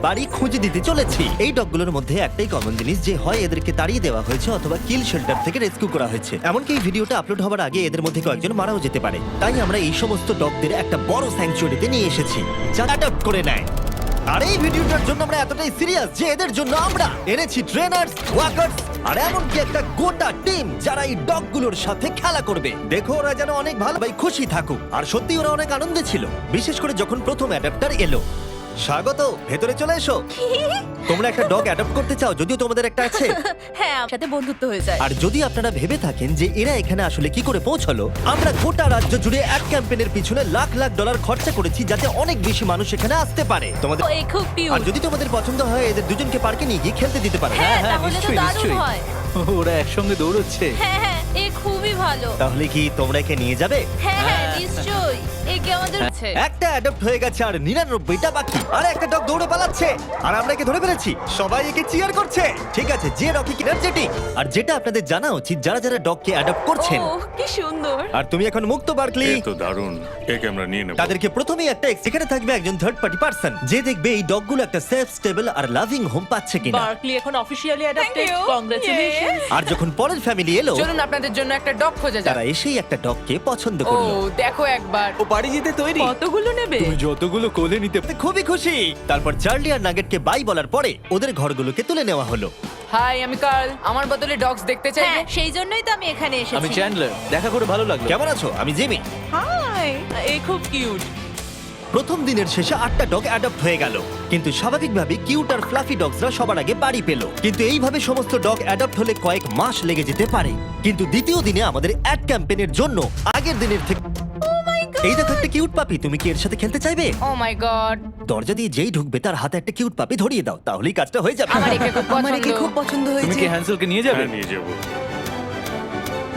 বাড়ি খুঁজে দিতে চলেছি। এই ডগগুলোর মধ্যে একটাই কমন জিনিস, যে হয় এদেরকে তাড়িয়ে দেওয়া হয়েছে অথবা কিল শেল্টার থেকে রেস্কিউ করা হয়েছে। এমনকি এই ভিডিওটা আপলোড হওয়ার আগে এদের মধ্যে কয়েকজন মারাও যেতে পারে। তাই আমরা এই সমস্ত ডগদের একটা বড় স্যাংচুয়ারিতে নিয়ে এসেছি, যারা অ্যাডপ্ট করে নেয়। আর এই ভিডিওটার জন্য আমরা এতটাই সিরিয়াস যে এদের জন্য আমরা এনেছি ট্রেনার্স, ওয়াকার্স আর এমনকি একটা গোটা টিম যারা এই ডগগুলোর সাথে খেলা করবে। দেখো ওরা যেন অনেক ভালোভাবে খুশি থাকুক। আর সত্যি ওরা অনেক আনন্দে ছিল, বিশেষ করে যখন প্রথম অ্যাডাপ্টার এলো। স্বাগত, ভেতরে চলে এসো। তোমরা একটা ডগ অ্যাডপ্ট করতে চাও? যদিও তোমাদের একটা আছে। হ্যাঁ, আমার সাথে বন্ধুত্ব হয়ে যায়। আর যদি আপনারা ভেবে থাকেন যে এরা এখানে আসলে কি করে পৌঁছলো, আমরা গোটা রাজ্য জুড়ে এক ক্যাম্পেইনের পিছনে লাখ লাখ ডলার খরচা করেছি যাতে অনেক বেশি মানুষ এখানে আসতে পারে। তোমাদের ও, এ খুব আর কিউট। যদি তোমাদের পছন্দ হয় এদের দুজনকে পার্কে নিয়ে গিয়ে খেলতে দিতে পারো। হ্যাঁ, হ্যাঁ, তাহলে তো নিশ্চয়ই, দারুণ নিশ্চয়ই। হয়। ওরা একসঙ্গে দৌড়চ্ছে। হ্যাঁ হ্যাঁ, এ খুবই ভালো। তাহলে কি তোমরা একে নিয়ে যাবে? হ্যাঁ হ্যাঁ, নিশ্চয়ই। একে আমাদের আছে। একটা অ্যাডপ্ট হয়ে গেছে আর 99টা বাকি। আর একটা ডগ দৌড়ে পালাচ্ছে আর আমরা একে ধরে ফেলেছি। সবাই একে চিয়ার করছে। ঠিক আছে, যে রকি এনার্জেটিক। আর যেটা আপনাদের জানা উচিত, যারা যারা ডগকে অ্যাডপ্ট করছেন, ও, কি সুন্দর। আর তুমি এখন মুক্ত বার্কলি, এ তো দারুণ, একে আমরা নিয়ে নেব। তাদেরকে প্রথমেই একটা সেখানে থাকবে একজন থার্ড পার্টি পার্সন, যে দেখবে এই ডগগুলো একটা সেফ, স্টেবল আর লাভিং হোম পাচ্ছে কিনা। বার্কলি এখন অফিসিয়ালি অ্যাডাপ্টেড। you. কংগ্রাচুলেশন। আর যখন পরের ফ্যামিলি এলো, চলুন আপনাদের জন্য একটা ডগ খোঁজা যাক। তারা এসেই একটা ডগকে পছন্দ ও করলো। দেখো একবার। ও বাড়ি যেতে তৈরি। কতগুলো নেবে? তুমি যতগুলো কোলে নিতে খুবই খুশি। তারপর চার্লি আর নাগেটকে বাই বলার পরে ওদের ঘরগুলোকে তুলে নেওয়া হলো। হাই, আমি কার্ল। আমার বদলে ডগস দেখতে চাইবে? হ্যাঁ, সেই জন্যই তো আমি এখানে আমি এসেছি। চ্যান্ডলার, দেখা করে ভালো লাগলো। কেমন আছো? আমি জিমি। হাই, এ খুব কিউট। প্রথম দিনের শেষে 8টা ডগ অ্যাডপ্ট হয়ে গেল, কিন্তু স্বাভাবিকভাবে কিউট আর ফ্লাফি ডগসরা সবার আগে বাড়ি পেল। কিন্তু এইভাবে সমস্ত ডগ অ্যাডপ্ট হলে কয়েক মাস লেগে যেতে পারে। কিন্তু দ্বিতীয় দিনে আমাদের অ্যাড ক্যাম্পেইনের জন্য আগের দিনের থেকে এই দেখো একটা কিউট পাপি। তুমি কি এর সাথে খেলতে চাইবে? ও মাই গড, দরজা দিয়ে যেই ঢুকবে তার হাতে একটা কিউট পাপি ধরিয়ে দাও, তাহলেই কাজটা হয়ে যাবে। আমার একে খুব পছন্দ তুমি কি হ্যান্সেলকে নিয়ে যাবে? হ্যাঁ, নিয়ে যাবো।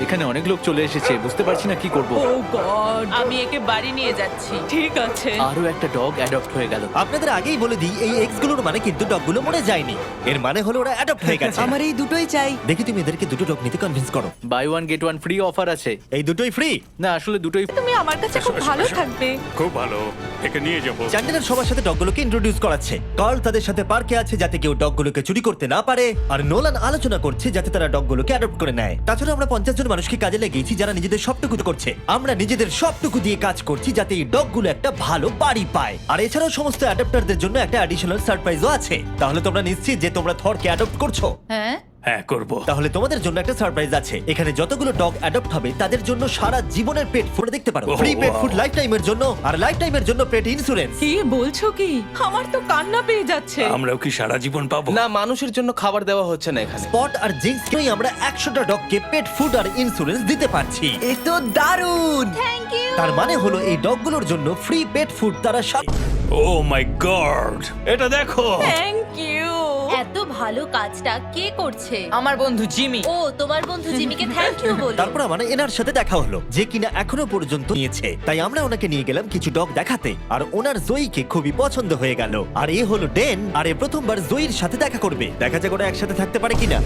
এখানে অনেক লোক চলে এসেছে, বুঝতে পারছি না কি করব। ও গড, আমি একে বাড়ি নিয়ে যাচ্ছি। ঠিক আছে। আরো একটা ডগ অ্যাডপ্ট হয়ে গেল। আপনাদের আগেই বলে দিই, এই এক্স গুলোর মানে কিন্তু ডগগুলো মরে যায়নি। এর মানে হলো ওরা অ্যাডপ্ট হয়ে গেছে। আমার এই দুটোই চাই। দেখি তুমি এদেরকে দুটো ডগ নিতে কনভিন্স করো। Buy one get one free offer আছে। এই দুটোই ফ্রি। না, আসলে দুটোই। তুমি আমার কাছে খুব এসো, ভালো এসো। থাকবে। খুব ভালো, একে নিয়ে যাবো। চ্যান্ডেলার সবার সাথে ডগগুলোকে ইন্ট্রোডিউস করাচ্ছে। কার্ল তাদের সাথে পার্কে আছে যাতে কেউ ডগগুলোকে চুরি করতে না পারে, আর নোলান আলোচনা করছে যাতে তারা ডগগুলোকে অ্যাডপ্ট করে নেয়। তাছাড়া আমরা 50 জন মানুষকে কাজে লাগিয়েছি যারা নিজেদের সবটুকু করছে। আমরা নিজেদের সবটুকু দিয়ে কাজ করছি যাতে এই ডগগুলো একটা ভালো বাড়ি পায়। আর এছাড়াও সমস্ত অ্যাডপ্টারদের জন্য একটা অ্যাডিশনাল সারপ্রাইজও আছে। তাহলে তোমরা নিশ্চিত যে তোমরা থরকে অ্যাডপ্ট করছো? হ্যাঁ, হ্যাঁ, করবো। তাহলে তোমাদের জন্য একটা সারপ্রাইজ আছে। এখানে যতগুলো ডগ অ্যাডপ্ট হবে তাদের জন্য সারা জীবনের পেট ফুড দেখতে পারো। Oh, free pet wow. Food life টাইমের জন্য, আর লাইফ টাইমের জন্য পেট ইন্স্যুরেন্স। কি বলছো কি? আমার তো কান্না পেয়ে যাচ্ছে। আমরাও কি সারা জীবন পাবো? না, মানুষের জন্য খাবার দেওয়া হচ্ছে না এখানে। স্পট আর জিঙ্কসকেই আমরা 100টা ডগকে পেট ফুড আর ইন্স্যুরেন্স দিতে পারছি। এ তো দারুণ। Thank you. তার মানে হলো এই ডগগুলোর জন্য ফ্রি পেট ফুড তারা ও মাই গড, এটা দেখো। Thank you. এত ভালো কাজটা কে করছে? আমার বন্ধু জিমি। ও, তোমার বন্ধু জিমিকে থ্যাংক ইউ বলো। তারপর আমার এনার সাথে দেখা হলো, যে কিনা এখনো পর্যন্ত নিয়েছে। তাই আমরা ওনাকে নিয়ে গেলাম কিছু ডগ দেখাতে, আর ওনার জয়ীকে খুবই পছন্দ হয়ে গেল। আর এ হলো ডেন, আর এ প্রথমবার জয়ীর সাথে দেখা করবে। দেখা যাক ওরা একসাথে থাকতে পারে কিনা।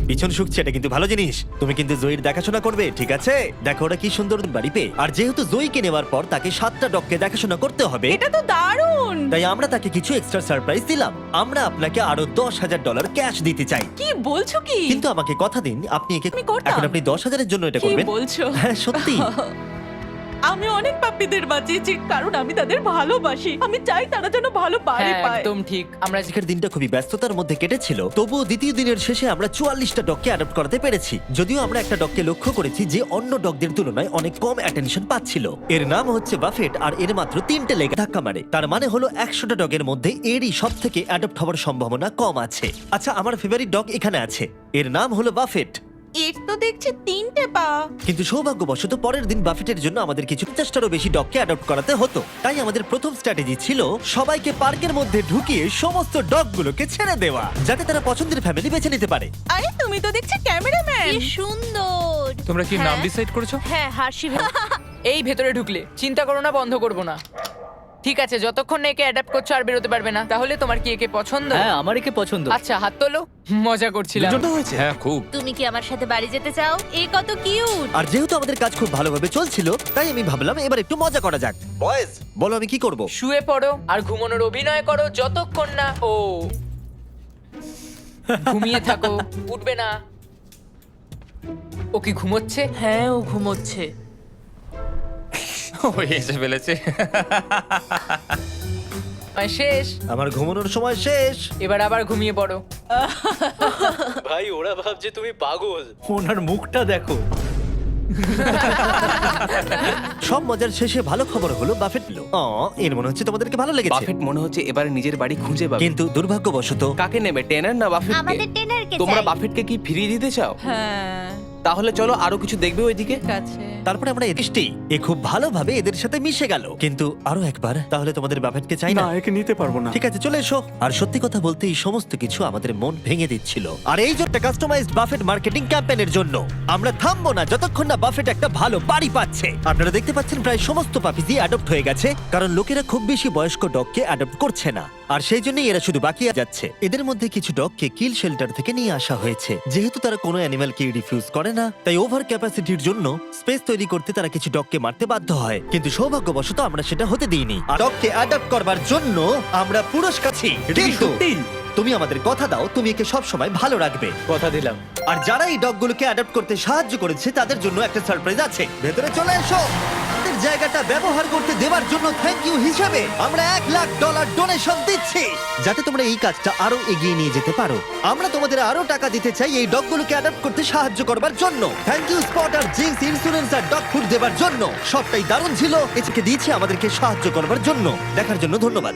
পিছন শুকছে, এটা কিন্তু ভালো জিনিস। তুমি কিন্তু জয়ীর দেখাশোনা করবে, ঠিক আছে? দেখো ওরা কি সুন্দর বাড়ি পেয়ে। আর যেহেতু জয়ীকে নেওয়ার পর তাকে 7টা ডগকে দেখাশোনা করতে হবে, এটা তো দারুণ। তাই আমরা তাকে কিছু এক্সট্রা সারপ্রাইজ দিলাম। আমরা আপনাকে আরো $10,000 ক্যাশ দিতে চাই। কি বলছো কি? কিন্তু আমাকে কথা দিন, আপনি একে আমি করতাম। এখন আপনি 10,000-এর জন্য এটা কি করবেন? বলছো? হ্যাঁ, সত্যি। আমি অনেক পাপ্পিদের বাঁচিয়েছি কারণ আমি তাদের ভালোবাসি। আমি চাই তারা যেন ভালো বাড়ি হ্যাঁ, পায়। একদম ঠিক। আমরা আজকের দিনটা খুবই ব্যস্ততার মধ্যে কেটেছিল, তবুও দ্বিতীয় দিনের শেষে আমরা 44টা ডগকে অ্যাডপ্ট করাতে পেরেছি। যদিও আমরা একটা ডগকে লক্ষ্য করেছি যে অন্য ডগদের তুলনায় অনেক কম অ্যাটেনশন পাচ্ছিল। এর নাম হচ্ছে বাফেট, আর এর মাত্র 3টে লেগে ধাক্কা মারে। তার মানে হলো 100টা ডগের মধ্যে এরই সব থেকে অ্যাডপ্ট হওয়ার সম্ভাবনা কম আছে। আচ্ছা, আমার ফেভারিট ডগ এখানে আছে, এর নাম হলো বাফেট। এর তো দেখছি 3টে পা। কিন্তু সৌভাগ্যবশত পরের দিন বাফেটের জন্য আমাদের কিছু 50টারও বেশি ডগকে অ্যাডপ্ট করাতে হতো। তাই আমাদের প্রথম স্ট্র্যাটেজি ছিল সবাইকে পার্কের মধ্যে ঢুকিয়ে সমস্ত ডগগুলোকে ছেড়ে দেওয়া, যাতে তারা পছন্দের ফ্যামিলি বেছে নিতে পারে। আরে তুমি তো দেখছি ক্যামেরাম্যান। কি সুন্দর। তোমরা কি নাম হ্যাঁ। ডিসাইড করেছো? হ্যাঁ, হার্ষি। এই ভেতরে ঢুকলে চিন্তা করো না, বন্ধ করবো না। ঠিক আছে, যতক্ষণ না একে অ্যাডাপ্ট করছো আর বেরোতে পারবে না, তাহলে তোমার কি একে পছন্দ? হ্যাঁ আমার একে পছন্দ। আচ্ছা, হাত তোলো। মজা করছিলাম। দুজন তো হয়েছে। হ্যাঁ খুব। তুমি কি আমার সাথে বাড়ি যেতে চাও? এ কত কিউট। আর যেহেতু আমাদের কাজ খুব ভালোভাবে চলছিল তাই আমি ভাবলাম এবার একটু মজা করা যাক। বয়েজ, বলো আমি কি করব? শুয়ে পড়ো আর ঘুমানোর অভিনয় করো যতক্ষণ না ও ঘুমিয়ে থাকো, উঠবে না। ও কি ঘুমোচ্ছে? হ্যাঁ, ও ঘুমোচ্ছে। ও এসে ফেলেছে। শেষ। আমার ঘুমানোর সময় শেষ। এবার আবার ঘুমিয়ে পড়ো। ভাই ওরা ভাবছে তুমি পাগল। ওনার মুখটা দেখো। সব মজার শেষে ভালো খবর হলো বাফেট এর মনে হচ্ছে তোমাদেরকে ভালো লেগেছে। বাফেট মনে হচ্ছে এবার নিজের বাড়ি খুঁজে পাবে। কিন্তু দুর্ভাগ্যবশত কাকে নেবে, টেনার না বাফেটকে? আমাদের টেনারকে তোমরা চাই। বাফেটকে কি ফিরিয়ে দিতে চাও? হ্যাঁ, তাহলে চলো আরো কিছু দেখবে ওইদিকে। ঠিক আছে। তারপরে আমরা দৃষ্টি এ খুব ভালোভাবে এদের সাথে মিশে গেল। কিন্তু আরো একবার, তাহলে তোমাদের বাফেটকে চাই না? একে নিতে পারবো না। ঠিক আছে, চলে এসো। আর সত্যি কথা বলতে এই সমস্ত কিছু আমাদের মন ভেঙে দিচ্ছিল। আর এই যে কাস্টমাইজড বাফেট মার্কেটিং ক্যাম্পেইনের জন্য আমরা থামবো না যতক্ষণ না বাফেট একটা ভালো বাড়ি পাচ্ছে। আপনারা দেখতে পাচ্ছেন প্রায় সমস্ত পাপিজি অ্যাডপ্ট হয়ে গেছে, কারণ লোকেরা খুব বেশি বয়স্ক ডগকে অ্যাডপ্ট করছে না। আর সেই জন্যই এরা শুধু বাকি যাচ্ছে। এদের মধ্যে কিছু ডগকে কিল শেল্টার থেকে নিয়ে আসা হয়েছে। যেহেতু তারা কোনো অ্যানিমালকে রিফিউজ করে না, তাই ওভার ক্যাপাসিটির জন্য স্পেস তৈরি করতে তারা কিছু ডগকে মারতে বাধ্য হয়। কিন্তু সৌভাগ্যবশত আমরা সেটা হতে দিইনি। আর ডগকে অ্যাডপ্ট করবার জন্য আমরা পুরস্কার ছি। কিন্তু তুমি আমাদের কথা দাও, তুমি একে সব সময় ভালো রাখবে। কথা দিলাম। আর যারা এই ডগগুলোকে অ্যাডপ্ট করতে সাহায্য করেছে তাদের জন্য একটা সারপ্রাইজ আছে। ভেতরে চলে এসো। আমাদের জায়গাটা ব্যবহার করতে দেওয়ার জন্য থ্যাংক ইউ হিসেবে আমরা $1,00,000 ডোনেশন দিচ্ছি, যাতে তোমরা এই কাজটা আরো এগিয়ে নিয়ে যেতে পারো। আমরা তোমাদের আরো টাকা দিতে চাই এই ডগগুলোকে অ্যাডপ্ট করতে সাহায্য করবার জন্য। থ্যাংক ইউ স্পট আর জিন্স ইন্স্যুরেন্স আর ডগ ফুড দেওয়ার জন্য। সবটাই দারুণ ছিল। এটাকে দিয়েছে আমাদেরকে সাহায্য করবার জন্য। দেখার জন্য ধন্যবাদ।